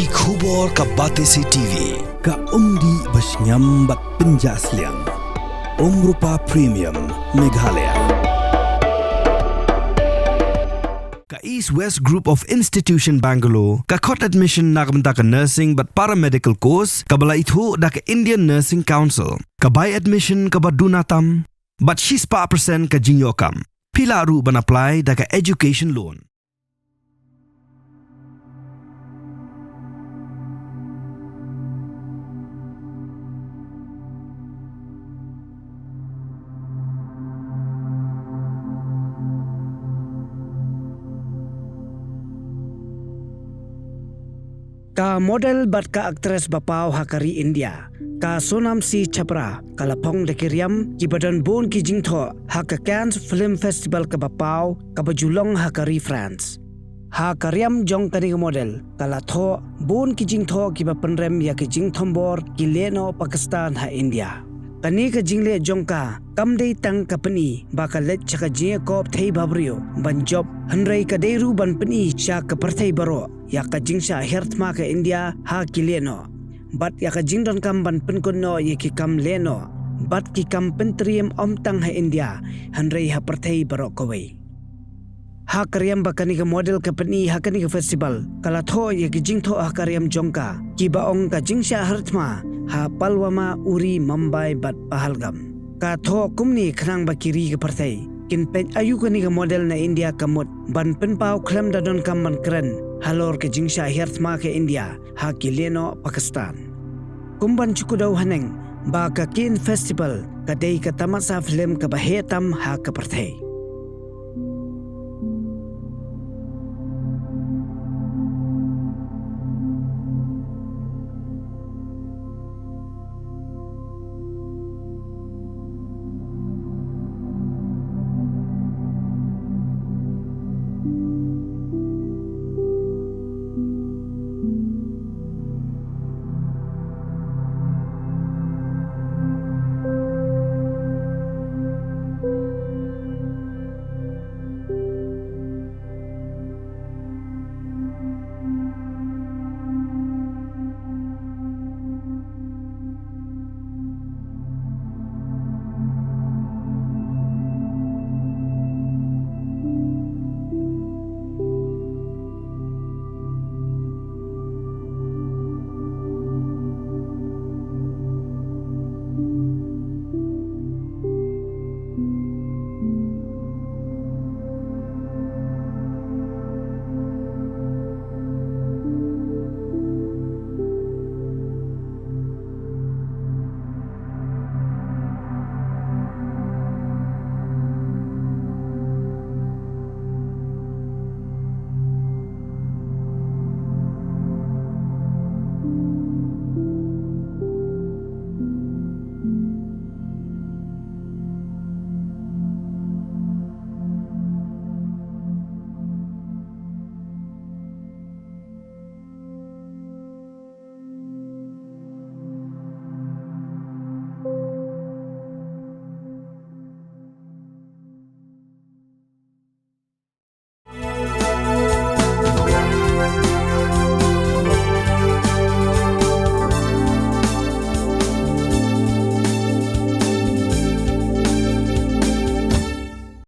ki khubor ka Batesi TV ka umdi basnyam bat penjasliang Rupa Premium Meghalaya ka East West Group of Institution Bangalore ka khot admission nagmenta ka nursing but paramedical course ka bala ithu da ka Indian Nursing Council ka by admission ka badunatam but 6% ka Jingthoh pila ru ban apply da ka education loan. Ka model bat ka aktres bapau hakari India ka sonam si chapra kalapong de kiriam ki badan bon ki Jingthoh haka Cannes Film Festival ka bapau ka bajulong hakari France ha kariam jong kani model kala tho bon ki Jingthoh ki bapenrem ya ki Jingthombor ki leno Pakistan ha India kani ka jingle jongka kamdei tang kapani bakalet chaka jie kop thei babrio ban job hanrei ka deiru ban pani Shah ka parthei baro ya ka jingsha Hiar Thma ka India ha ki leno bat ya ka jingdon kam ban penkono ye ki kam leno bat ki kam pentrium omtang ha India hanrei ha parthei baro kowei ha karyam bakani ka model company ha kani ka festival kala tho ye ki Jingthoh ha karyam jongka ki baong ka jingsha Hiar Thma ha Palwama Uri Mumbai bat Pahalgam ka tho kumni khnang bakiri ka parthei kin pen ayu kani ka model na India kamut ban penpau khlam dadon kam ban kren halor ke jingsha Hiar Thma ke India ha ki leno Pakistan kumban chukudau haneng ba ka kin festival ka dei ka tamasa film ka bahetam ha ka parthei